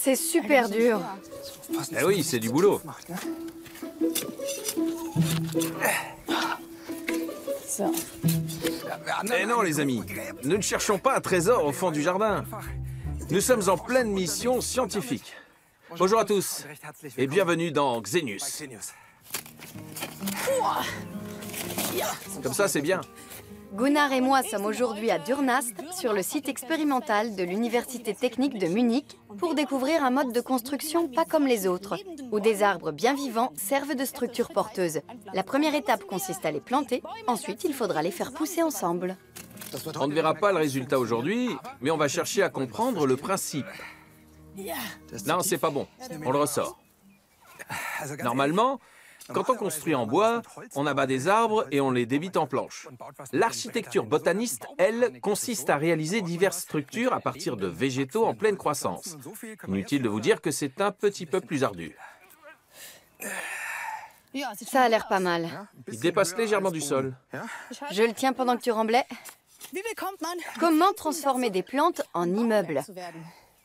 C'est super dur. Eh oui, c'est du boulot. Eh non, les amis, nous ne cherchons pas un trésor au fond du jardin. Nous sommes en pleine mission scientifique. Bonjour à tous et bienvenue dans Xenius. Comme ça, c'est bien. Gunnar et moi sommes aujourd'hui à Durnast, sur le site expérimental de l'Université technique de Munich, pour découvrir un mode de construction pas comme les autres, où des arbres bien vivants servent de structure porteuse. La première étape consiste à les planter, ensuite il faudra les faire pousser ensemble. On ne verra pas le résultat aujourd'hui, mais on va chercher à comprendre le principe. Non, c'est pas bon. On le ressort. Normalement, quand on construit en bois, on abat des arbres et on les débite en planches. L'architecture botaniste, elle, consiste à réaliser diverses structures à partir de végétaux en pleine croissance. Inutile de vous dire que c'est un petit peu plus ardu. Ça a l'air pas mal. Il dépasse légèrement du sol. Je le tiens pendant que tu remblais. Comment transformer des plantes en immeubles?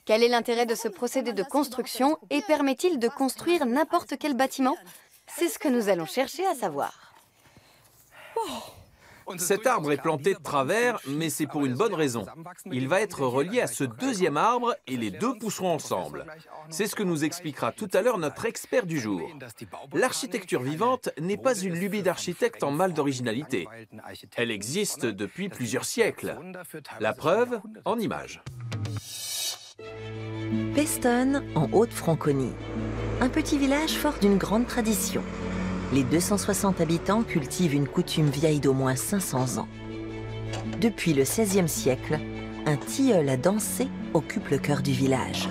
Quel est l'intérêt de ce procédé de construction et permet-il de construire n'importe quel bâtiment? C'est ce que nous allons chercher à savoir. Cet arbre est planté de travers, mais c'est pour une bonne raison. Il va être relié à ce deuxième arbre et les deux pousseront ensemble. C'est ce que nous expliquera tout à l'heure notre expert du jour. L'architecture vivante n'est pas une lubie d'architecte en mal d'originalité. Elle existe depuis plusieurs siècles. La preuve en images. Peston, en Haute-Franconie. Un petit village fort d'une grande tradition. Les 260 habitants cultivent une coutume vieille d'au moins 500 ans. Depuis le XVIe siècle, un tilleul à danser occupe le cœur du village.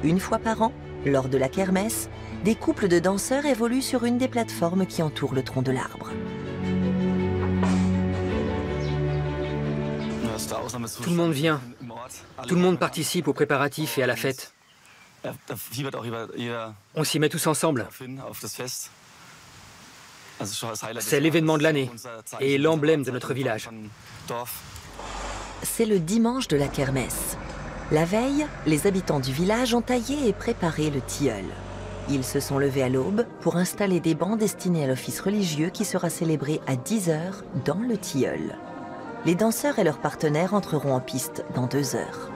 Une fois par an, lors de la kermesse, des couples de danseurs évoluent sur une des plateformes qui entourent le tronc de l'arbre. Tout le monde vient. Tout le monde participe aux préparatifs et à la fête. On s'y met tous ensemble. C'est l'événement de l'année et l'emblème de notre village. C'est le dimanche de la kermesse. La veille, les habitants du village ont taillé et préparé le tilleul. Ils se sont levés à l'aube pour installer des bancs destinés à l'office religieux qui sera célébré à 10 h dans le tilleul. Les danseurs et leurs partenaires entreront en piste dans 2 heures.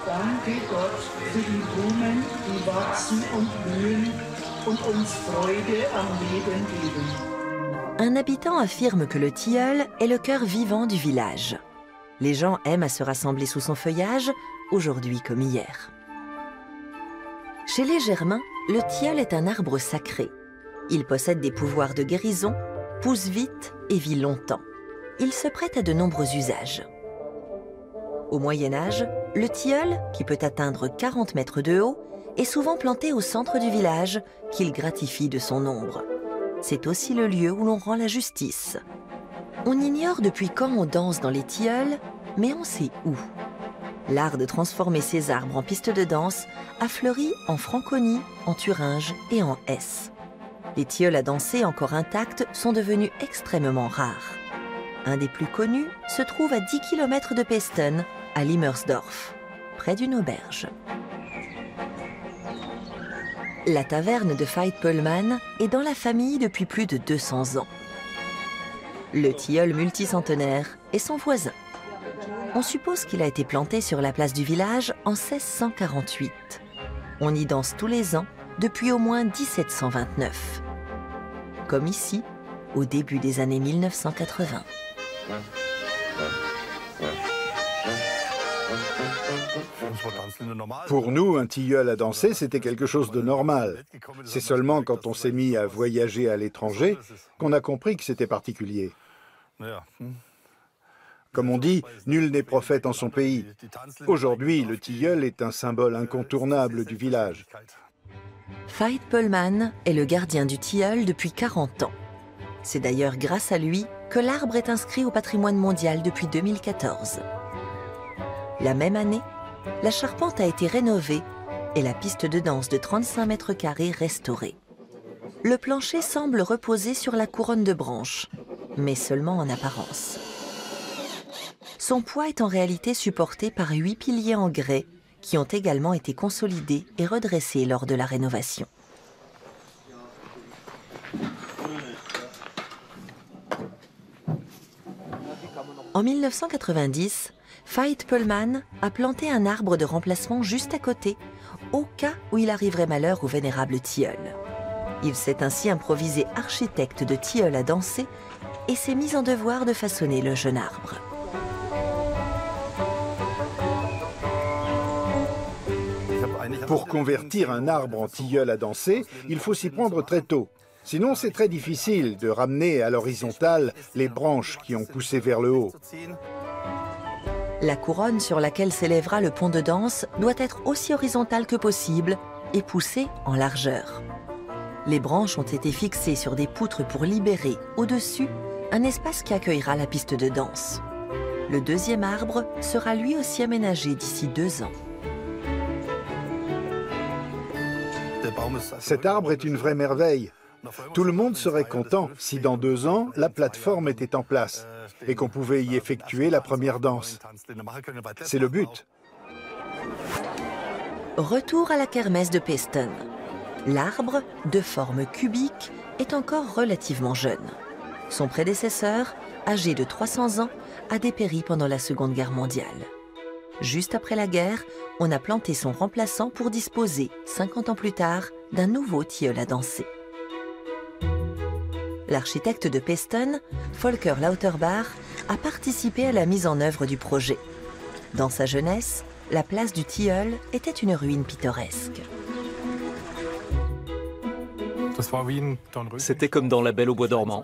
Danke Gott für die Blumen, die wachsen und blühen und uns Freude am Leben geben. Un habitant affirme que le tilleul est le cœur vivant du village. Les gens aiment à se rassembler sous son feuillage, aujourd'hui comme hier. Chez les Germains, le tilleul est un arbre sacré. Il possède des pouvoirs de guérison, pousse vite et vit longtemps. Il se prête à de nombreux usages. Au Moyen-Âge, le tilleul, qui peut atteindre 40 mètres de haut, est souvent planté au centre du village, qu'il gratifie de son ombre. C'est aussi le lieu où l'on rend la justice. On ignore depuis quand on danse dans les tilleuls, mais on sait où. L'art de transformer ces arbres en pistes de danse a fleuri en Franconie, en Thuringe et en Hesse. Les tilleuls à danser encore intacts sont devenus extrêmement rares. Un des plus connus se trouve à 10 km de Peston, à Limmersdorf, près d'une auberge. La taverne de Veit-Pöllmann est dans la famille depuis plus de 200 ans. Le tilleul multicentenaire est son voisin. On suppose qu'il a été planté sur la place du village en 1648. On y danse tous les ans depuis au moins 1729. Comme ici, au début des années 1980. Pour nous, un tilleul à danser, c'était quelque chose de normal. C'est seulement quand on s'est mis à voyager à l'étranger qu'on a compris que c'était particulier. Comme on dit, nul n'est prophète en son pays. Aujourd'hui, le tilleul est un symbole incontournable du village. Veit-Pöllmann est le gardien du tilleul depuis 40 ans. C'est d'ailleurs grâce à lui que l'arbre est inscrit au patrimoine mondial depuis 2014. La même année, la charpente a été rénovée et la piste de danse de 35 mètres carrés restaurée. Le plancher semble reposer sur la couronne de branches, mais seulement en apparence. son poids est en réalité supporté par 8 piliers en grès qui ont également été consolidés et redressés lors de la rénovation. En 1990, Veit Poelman a planté un arbre de remplacement juste à côté, au cas où il arriverait malheur au vénérable tilleul. Il s'est ainsi improvisé architecte de tilleul à danser et s'est mis en devoir de façonner le jeune arbre. Pour convertir un arbre en tilleul à danser, il faut s'y prendre très tôt. Sinon, c'est très difficile de ramener à l'horizontale les branches qui ont poussé vers le haut. La couronne sur laquelle s'élèvera le pont de danse doit être aussi horizontale que possible et poussée en largeur. Les branches ont été fixées sur des poutres pour libérer, au-dessus, un espace qui accueillera la piste de danse. Le deuxième arbre sera lui aussi aménagé d'ici 2 ans. Cet arbre est une vraie merveille. Tout le monde serait content si dans 2 ans, la plateforme était en place et qu'on pouvait y effectuer la première danse. C'est le but. Retour à la kermesse de Peston. L'arbre, de forme cubique, est encore relativement jeune. Son prédécesseur, âgé de 300 ans, a dépéri pendant la Seconde Guerre mondiale. Juste après la guerre, on a planté son remplaçant pour disposer, 50 ans plus tard, d'un nouveau tilleul à danser. L'architecte de Peston, Volker Lauterbach, a participé à la mise en œuvre du projet. Dans sa jeunesse, la place du tilleul était une ruine pittoresque. C'était comme dans La Belle au bois dormant.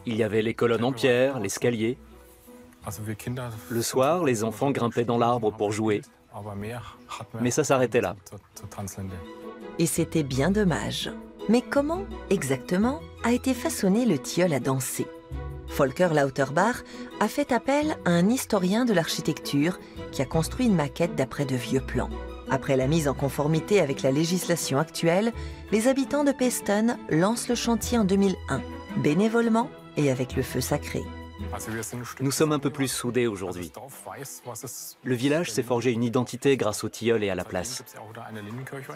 Il y avait les colonnes en pierre, l'escalier. Le soir, les enfants grimpaient dans l'arbre pour jouer. Mais ça s'arrêtait là. Et c'était bien dommage. Mais comment, exactement, a été façonné le tilleul à danser? Volker Lauterbach a fait appel à un historien de l'architecture qui a construit une maquette d'après de vieux plans. Après la mise en conformité avec la législation actuelle, les habitants de Peston lancent le chantier en 2001, bénévolement et avec le feu sacré. Nous sommes un peu plus soudés aujourd'hui. Le village s'est forgé une identité grâce au tilleul et à la place.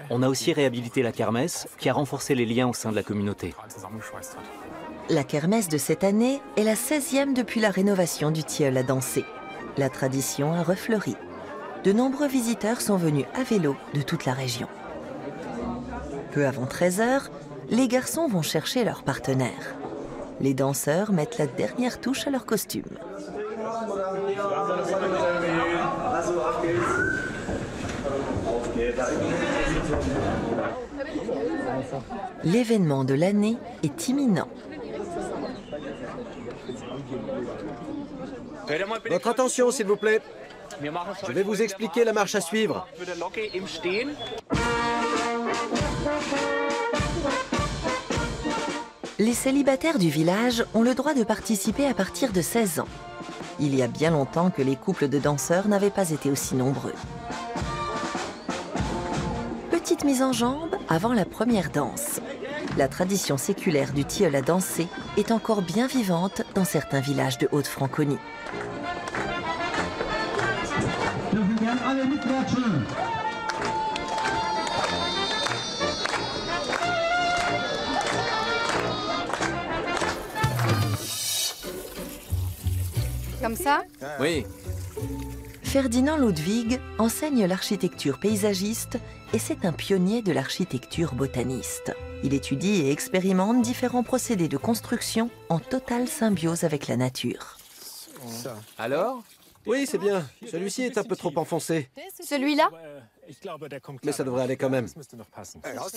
On a aussi réhabilité la kermesse, qui a renforcé les liens au sein de la communauté. La kermesse de cette année est la 16e depuis la rénovation du tilleul à danser. La tradition a refleuri. De nombreux visiteurs sont venus à vélo de toute la région. Peu avant 13 h, les garçons vont chercher leur partenaire. Les danseurs mettent la dernière touche à leur costume. L'événement de l'année est imminent. Votre attention, s'il vous plaît. Je vais vous expliquer la marche à suivre. Les célibataires du village ont le droit de participer à partir de 16 ans. Il y a bien longtemps que les couples de danseurs n'avaient pas été aussi nombreux. Petite mise en jambe avant la première danse. La tradition séculaire du tilleul à danser est encore bien vivante dans certains villages de Haute-Franconie. Comme ça? Oui. Ferdinand Ludwig enseigne l'architecture paysagiste et c'est un pionnier de l'architecture botaniste. Il étudie et expérimente différents procédés de construction en totale symbiose avec la nature. Alors? Oui, c'est bien. Celui-ci est un peu trop enfoncé. Celui-là? Mais ça devrait aller quand même.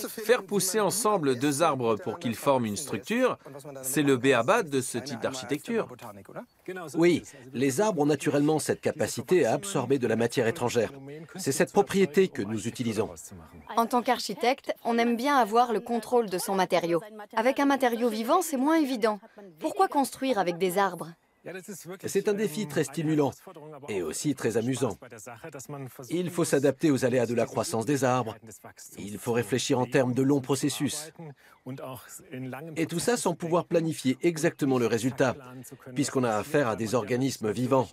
Faire pousser ensemble 2 arbres pour qu'ils forment une structure, c'est le b.a.-ba de ce type d'architecture. Oui, les arbres ont naturellement cette capacité à absorber de la matière étrangère. C'est cette propriété que nous utilisons. En tant qu'architecte, on aime bien avoir le contrôle de son matériau. Avec un matériau vivant, c'est moins évident. Pourquoi construire avec des arbres? C'est un défi très stimulant et aussi très amusant. Il faut s'adapter aux aléas de la croissance des arbres. Il faut réfléchir en termes de longs processus. Et tout ça sans pouvoir planifier exactement le résultat, puisqu'on a affaire à des organismes vivants.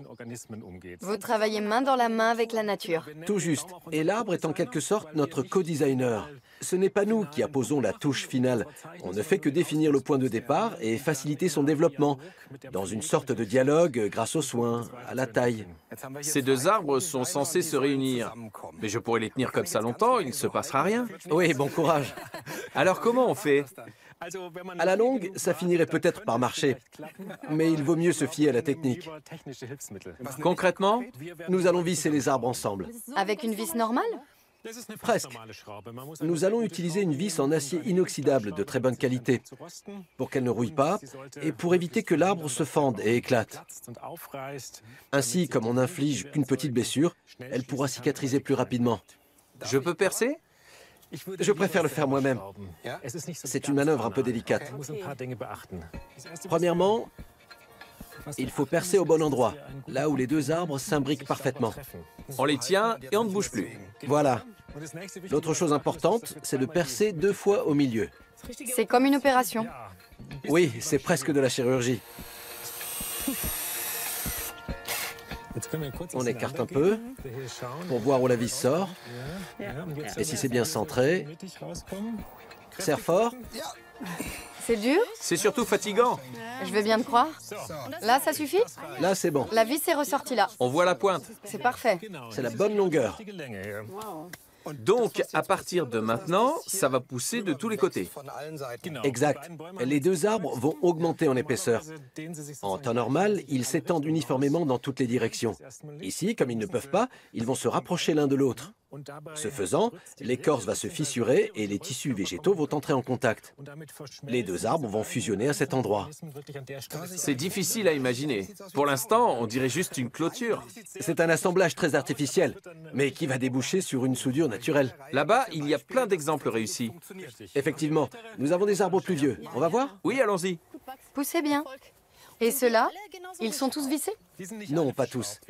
Vous travaillez main dans la main avec la nature. Tout juste. Et l'arbre est en quelque sorte notre co-designer. Ce n'est pas nous qui apposons la touche finale. On ne fait que définir le point de départ et faciliter son développement, dans une sorte de dialogue grâce aux soins, à la taille. Ces deux arbres sont censés se réunir. Mais je pourrais les tenir comme ça longtemps, il ne se passera rien. Oui, bon courage. Alors comment on fait? À la longue, ça finirait peut-être par marcher. Mais il vaut mieux se fier à la technique. Concrètement? Nous allons visser les arbres ensemble. Avec une vis normale? Presque. Nous allons utiliser une vis en acier inoxydable de très bonne qualité pour qu'elle ne rouille pas et pour éviter que l'arbre se fende et éclate. Ainsi, comme on n'inflige qu'une petite blessure, elle pourra cicatriser plus rapidement. Je peux percer? Je préfère le faire moi-même. C'est une manœuvre un peu délicate. Premièrement, il faut percer au bon endroit, là où les deux arbres s'imbriquent parfaitement. On les tient et on ne bouge plus. Voilà. L'autre chose importante, c'est de percer 2 fois au milieu. C'est comme une opération. Oui, c'est presque de la chirurgie. On écarte un peu pour voir où la vis sort. Et si c'est bien centré, serre fort. C'est dur? C'est surtout fatigant. Je vais bien te croire. Là, ça suffit? Là, c'est bon. La vis est ressortie là. On voit la pointe. C'est parfait. C'est la bonne longueur. Donc, à partir de maintenant, ça va pousser de tous les côtés. Exact. Les deux arbres vont augmenter en épaisseur. En temps normal, ils s'étendent uniformément dans toutes les directions. Ici, comme ils ne peuvent pas, ils vont se rapprocher l'un de l'autre. Ce faisant, l'écorce va se fissurer et les tissus végétaux vont entrer en contact. Les deux arbres vont fusionner à cet endroit. C'est difficile à imaginer. Pour l'instant, on dirait juste une clôture. C'est un assemblage très artificiel, mais qui va déboucher sur une soudure naturelle. Là-bas, il y a plein d'exemples réussis. Effectivement, nous avons des arbres plus vieux. On va voir? Oui, allons-y. Poussez bien. Et ceux-là, ils sont tous vissés? Non, pas tous.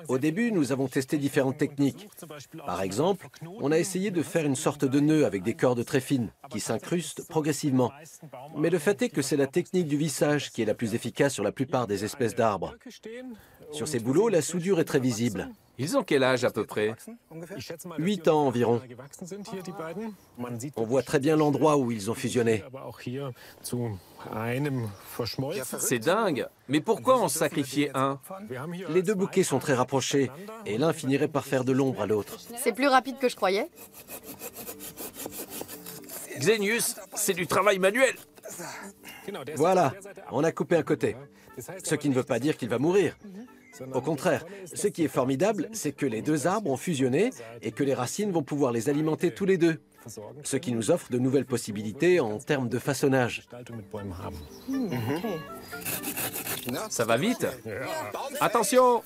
Au début, nous avons testé différentes techniques. Par exemple, on a essayé de faire une sorte de nœud avec des cordes très fines, qui s'incrustent progressivement. Mais le fait est que c'est la technique du vissage qui est la plus efficace sur la plupart des espèces d'arbres. Sur ces bouleaux, la soudure est très visible. Ils ont quel âge à peu près? 8 ans environ. On voit très bien l'endroit où ils ont fusionné. C'est dingue. Mais pourquoi en sacrifier un? Les deux bouquets sont très rapprochés et l'un finirait par faire de l'ombre à l'autre. C'est plus rapide que je croyais. Xenius, c'est du travail manuel. Voilà, on a coupé un côté. Ce qui ne veut pas dire qu'il va mourir. Au contraire, ce qui est formidable, c'est que les deux arbres ont fusionné et que les racines vont pouvoir les alimenter tous les deux. Ce qui nous offre de nouvelles possibilités en termes de façonnage. Ça va vite. Attention!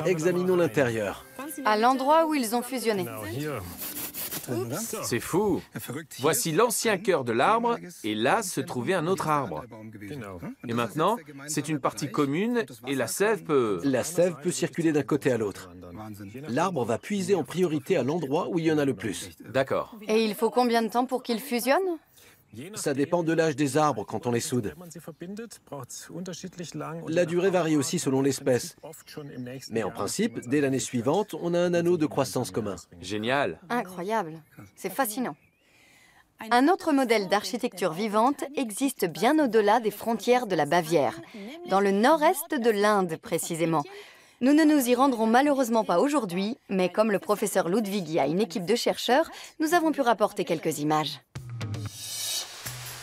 Examinons l'intérieur. À l'endroit où ils ont fusionné. C'est fou. Voici l'ancien cœur de l'arbre, et là se trouvait un autre arbre. Et maintenant, c'est une partie commune, et la sève peut... La sève peut circuler d'un côté à l'autre. L'arbre va puiser en priorité à l'endroit où il y en a le plus. D'accord. Et il faut combien de temps pour qu'ils fusionnent? Ça dépend de l'âge des arbres quand on les soude. La durée varie aussi selon l'espèce. Mais en principe, dès l'année suivante, on a un anneau de croissance commun. Génial. Incroyable. C'est fascinant. Un autre modèle d'architecture vivante existe bien au-delà des frontières de la Bavière, dans le nord-est de l'Inde précisément. Nous ne nous y rendrons malheureusement pas aujourd'hui, mais comme le professeur Ludwig a une équipe de chercheurs, nous avons pu rapporter quelques images.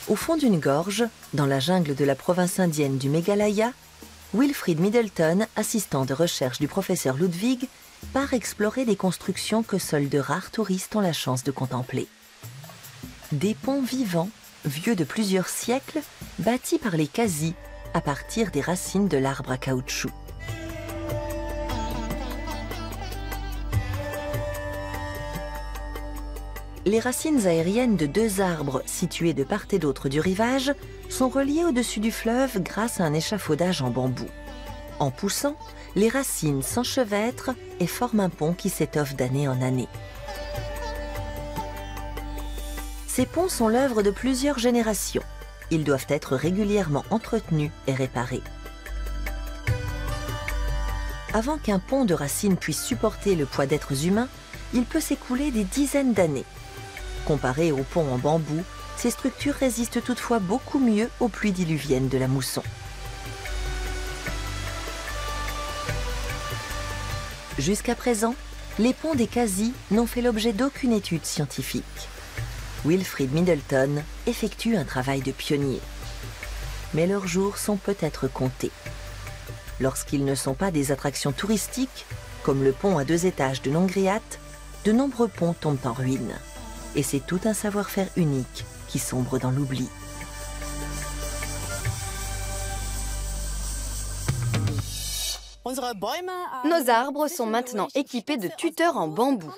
Au fond d'une gorge, dans la jungle de la province indienne du Meghalaya, Wilfried Middleton, assistant de recherche du professeur Ludwig, part explorer des constructions que seuls de rares touristes ont la chance de contempler. Des ponts vivants, vieux de plusieurs siècles, bâtis par les Khazis à partir des racines de l'arbre à caoutchouc. Les racines aériennes de 2 arbres situés de part et d'autre du rivage sont reliées au-dessus du fleuve grâce à un échafaudage en bambou. En poussant, les racines s'enchevêtrent et forment un pont qui s'étoffe d'année en année. Ces ponts sont l'œuvre de plusieurs générations. Ils doivent être régulièrement entretenus et réparés. Avant qu'un pont de racines puisse supporter le poids d'êtres humains, il peut s'écouler des dizaines d'années. Comparé aux ponts en bambou, ces structures résistent toutefois beaucoup mieux aux pluies diluviennes de la mousson. Jusqu'à présent, les ponts des Khasi n'ont fait l'objet d'aucune étude scientifique. Wilfrid Middleton effectue un travail de pionnier. Mais leurs jours sont peut-être comptés. Lorsqu'ils ne sont pas des attractions touristiques, comme le pont à 2 étages de Nongriat, de nombreux ponts tombent en ruine. Et c'est tout un savoir-faire unique qui sombre dans l'oubli. Nos arbres sont maintenant équipés de tuteurs en bambou,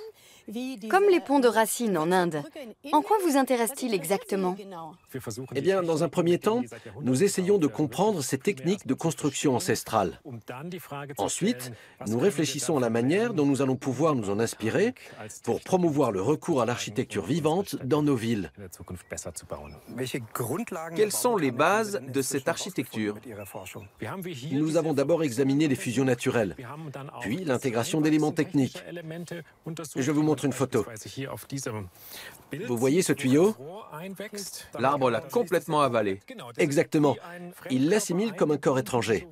comme les ponts de racines en Inde. En quoi vous intéresse-t-il exactement? Eh bien, dans un premier temps, nous essayons de comprendre ces techniques de construction ancestrale. Ensuite, nous réfléchissons à la manière dont nous allons pouvoir nous en inspirer pour promouvoir le recours à l'architecture vivante dans nos villes. Quelles sont les bases de cette architecture? Nous avons d'abord examiné les fusions naturelles, puis l'intégration d'éléments techniques. Je vous montre une photo. Vous voyez ce tuyau? L'arbre l'a complètement avalé. Exactement. Il l'assimile comme un corps étranger.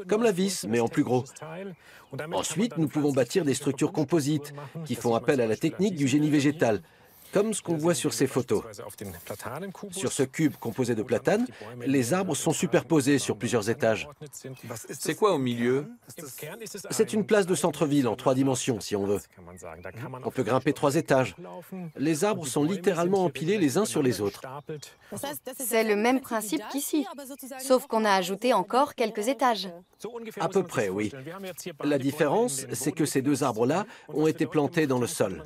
Comme la vis, mais en plus gros. Ensuite, nous pouvons bâtir des structures composites qui font appel à la technique du génie végétal, comme ce qu'on voit sur ces photos. Sur ce cube composé de platane, les arbres sont superposés sur plusieurs étages. C'est quoi au milieu? C'est une place de centre-ville en 3 dimensions, si on veut. On peut grimper 3 étages. Les arbres sont littéralement empilés les uns sur les autres. C'est le même principe qu'ici, sauf qu'on a ajouté encore quelques étages. À peu près, oui. La différence, c'est que ces 2 arbres-là ont été plantés dans le sol.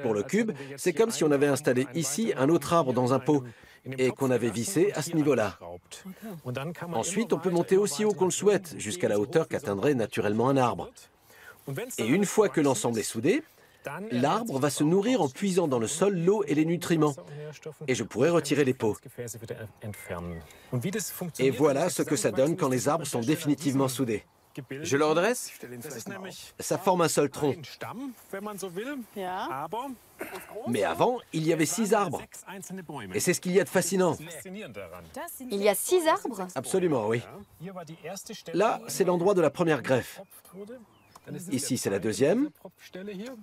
Pour le cube, c'est comme si on avait installé ici un autre arbre dans un pot et qu'on avait vissé à ce niveau-là. Ensuite, on peut monter aussi haut qu'on le souhaite, jusqu'à la hauteur qu'atteindrait naturellement un arbre. Et une fois que l'ensemble est soudé, l'arbre va se nourrir en puisant dans le sol l'eau et les nutriments. Et je pourrais retirer les pots. Et voilà ce que ça donne quand les arbres sont définitivement soudés. Je le redresse? Ça forme un seul tronc. Mais avant, il y avait 6 arbres. Et c'est ce qu'il y a de fascinant. Il y a 6 arbres? Absolument, oui. Là, c'est l'endroit de la première greffe. Ici, c'est la 2e.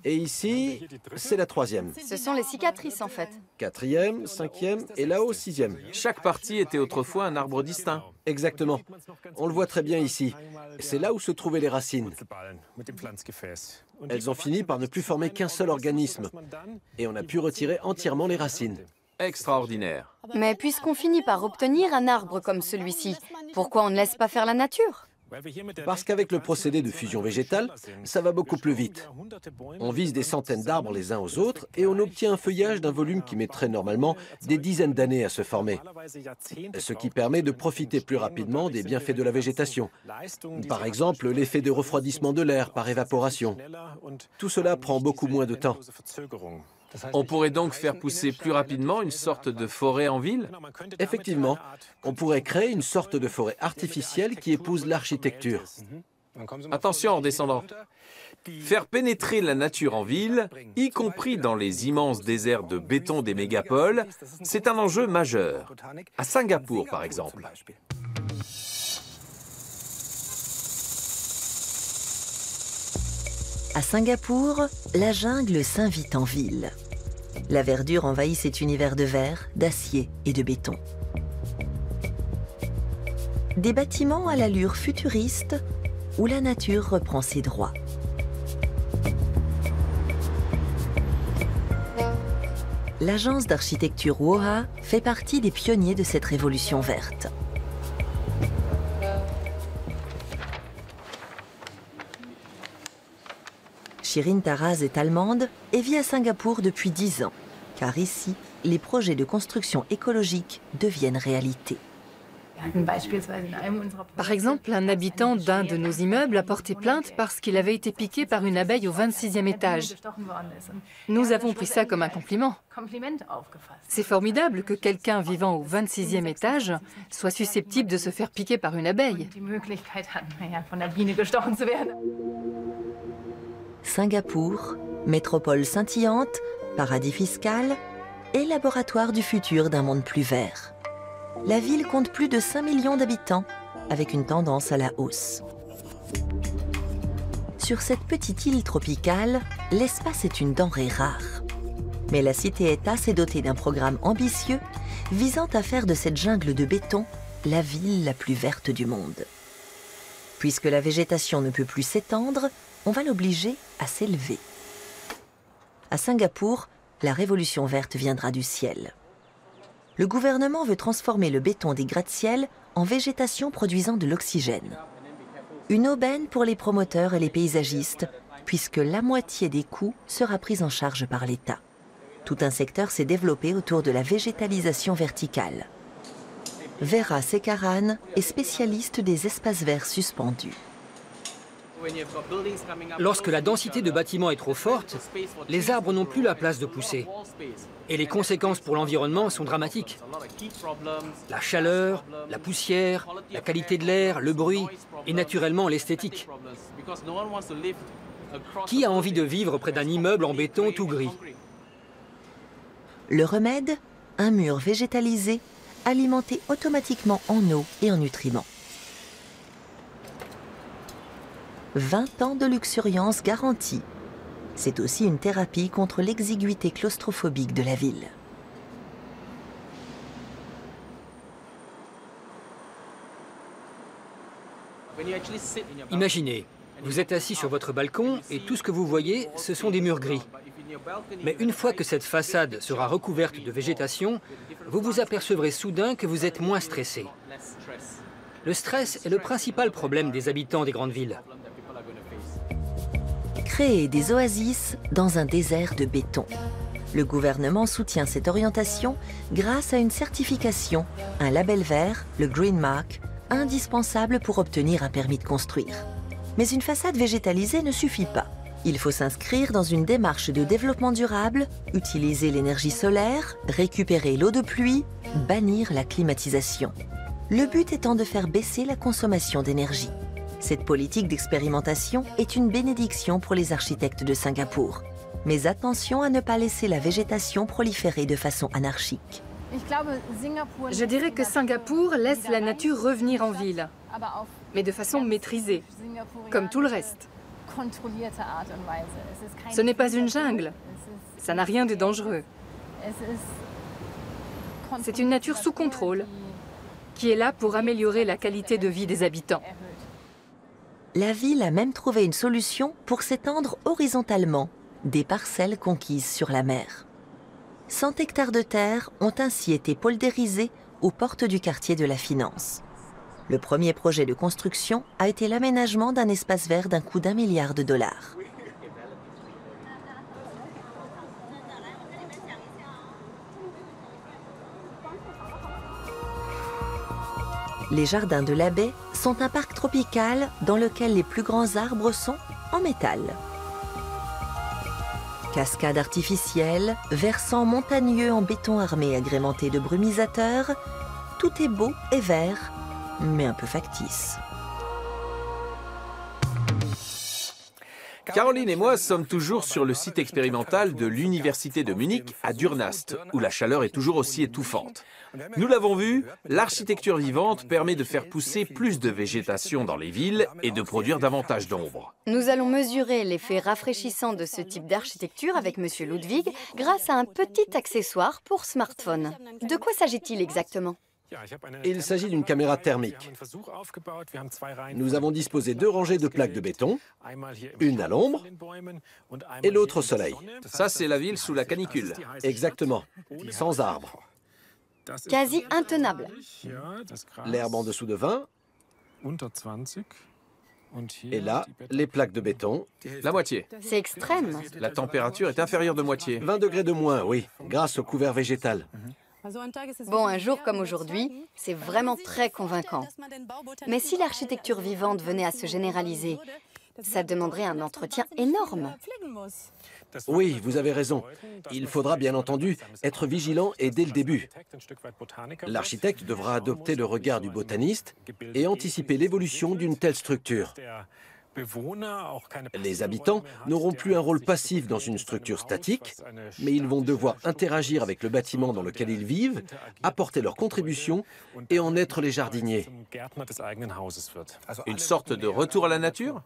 Et ici, c'est la 3e. Ce sont les cicatrices, en fait. 4e, 5e et là-haut, 6e. Chaque partie était autrefois un arbre distinct. Exactement. On le voit très bien ici. C'est là où se trouvaient les racines. Elles ont fini par ne plus former qu'un seul organisme. Et on a pu retirer entièrement les racines. Extraordinaire. Mais puisqu'on finit par obtenir un arbre comme celui-ci, pourquoi on ne laisse pas faire la nature? Parce qu'avec le procédé de fusion végétale, ça va beaucoup plus vite. On vise des centaines d'arbres les uns aux autres et on obtient un feuillage d'un volume qui mettrait normalement des dizaines d'années à se former. Ce qui permet de profiter plus rapidement des bienfaits de la végétation. Par exemple, l'effet de refroidissement de l'air par évaporation. Tout cela prend beaucoup moins de temps. On pourrait donc faire pousser plus rapidement une sorte de forêt en ville? Effectivement, on pourrait créer une sorte de forêt artificielle qui épouse l'architecture. Attention en descendant. Faire pénétrer la nature en ville, y compris dans les immenses déserts de béton des mégapoles, c'est un enjeu majeur. À Singapour, par exemple. À Singapour, la jungle s'invite en ville. La verdure envahit cet univers de verre, d'acier et de béton. Des bâtiments à l'allure futuriste où la nature reprend ses droits. L'agence d'architecture WOHA fait partie des pionniers de cette révolution verte. Shirin Taraz est allemande et vit à Singapour depuis 10 ans. Car ici, les projets de construction écologique deviennent réalité. Par exemple, un habitant d'un de nos immeubles a porté plainte parce qu'il avait été piqué par une abeille au 26e étage. Nous avons pris ça comme un compliment. C'est formidable que quelqu'un vivant au 26e étage soit susceptible de se faire piquer par une abeille. Singapour, métropole scintillante, paradis fiscal et laboratoire du futur d'un monde plus vert. La ville compte plus de 5 millions d'habitants, avec une tendance à la hausse. Sur cette petite île tropicale, l'espace est une denrée rare. Mais la cité-État s'est dotée d'un programme ambitieux visant à faire de cette jungle de béton la ville la plus verte du monde. Puisque la végétation ne peut plus s'étendre, on va l'obliger à s'élever. À Singapour, la révolution verte viendra du ciel. Le gouvernement veut transformer le béton des gratte-ciel en végétation produisant de l'oxygène. Une aubaine pour les promoteurs et les paysagistes, puisque la moitié des coûts sera prise en charge par l'État. Tout un secteur s'est développé autour de la végétalisation verticale. Vera Sekaran est spécialiste des espaces verts suspendus. Lorsque la densité de bâtiments est trop forte, les arbres n'ont plus la place de pousser. Et les conséquences pour l'environnement sont dramatiques. La chaleur, la poussière, la qualité de l'air, le bruit et naturellement l'esthétique. Qui a envie de vivre près d'un immeuble en béton tout gris? Le remède, un mur végétalisé, alimenté automatiquement en eau et en nutriments. 20 ans de luxuriance garantie. C'est aussi une thérapie contre l'exiguïté claustrophobique de la ville. Imaginez, vous êtes assis sur votre balcon et tout ce que vous voyez, ce sont des murs gris. Mais une fois que cette façade sera recouverte de végétation, vous vous apercevrez soudain que vous êtes moins stressé. Le stress est le principal problème des habitants des grandes villes. Créer des oasis dans un désert de béton. Le gouvernement soutient cette orientation grâce à une certification, un label vert, le Green Mark, indispensable pour obtenir un permis de construire. Mais une façade végétalisée ne suffit pas. Il faut s'inscrire dans une démarche de développement durable, utiliser l'énergie solaire, récupérer l'eau de pluie, bannir la climatisation. Le but étant de faire baisser la consommation d'énergie. Cette politique d'expérimentation est une bénédiction pour les architectes de Singapour. Mais attention à ne pas laisser la végétation proliférer de façon anarchique. Je dirais que Singapour laisse la nature revenir en ville, mais de façon maîtrisée, comme tout le reste. Ce n'est pas une jungle, ça n'a rien de dangereux. C'est une nature sous contrôle, qui est là pour améliorer la qualité de vie des habitants. La ville a même trouvé une solution pour s'étendre horizontalement, des parcelles conquises sur la mer. 100 hectares de terre ont ainsi été poldérisés aux portes du quartier de la Finance. Le premier projet de construction a été l'aménagement d'un espace vert d'un coût d'1 milliard de dollars. Les jardins de la baie sont un parc tropical dans lequel les plus grands arbres sont en métal. Cascades artificielles, versants montagneux en béton armé agrémentés de brumisateurs, tout est beau et vert, mais un peu factice. Caroline et moi sommes toujours sur le site expérimental de l'Université de Munich à Durnast, où la chaleur est toujours aussi étouffante. Nous l'avons vu, l'architecture vivante permet de faire pousser plus de végétation dans les villes et de produire davantage d'ombre. Nous allons mesurer l'effet rafraîchissant de ce type d'architecture avec M. Ludwig grâce à un petit accessoire pour smartphone. De quoi s'agit-il exactement ? Il s'agit d'une caméra thermique. Nous avons disposé 2 rangées de plaques de béton, une à l'ombre et l'autre au soleil. Ça, c'est la ville sous la canicule. Exactement, sans arbres. Quasi intenable. L'herbe en dessous de 20 Et là, les plaques de béton. La moitié. C'est extrême. La température est inférieure de moitié. 20 degrés de moins, oui, grâce au couvert végétal. Bon, un jour comme aujourd'hui, c'est vraiment très convaincant. Mais si l'architecture vivante venait à se généraliser, ça demanderait un entretien énorme. Oui, vous avez raison. Il faudra bien entendu être vigilant et dès le début. L'architecte devra adopter le regard du botaniste et anticiper l'évolution d'une telle structure. Les habitants n'auront plus un rôle passif dans une structure statique, mais ils vont devoir interagir avec le bâtiment dans lequel ils vivent, apporter leur contribution et en être les jardiniers. Une sorte de retour à la nature?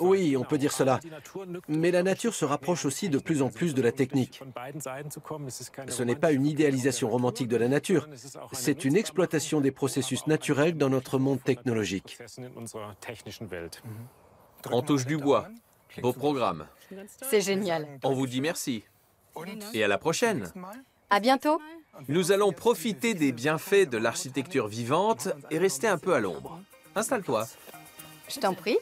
Oui, on peut dire cela. Mais la nature se rapproche aussi de plus en plus de la technique. Ce n'est pas une idéalisation romantique de la nature, c'est une exploitation des processus naturels dans notre monde technologique. On touche du bois. Beau programme. C'est génial. On vous dit merci. Et à la prochaine. À bientôt. Nous allons profiter des bienfaits de l'architecture vivante et rester un peu à l'ombre. Installe-toi. Je t'en prie.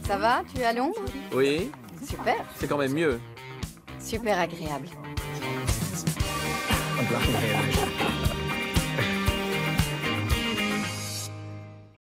Ça va? Tu es à l'ombre? Oui, Super. c'est quand même mieux. Super agréable.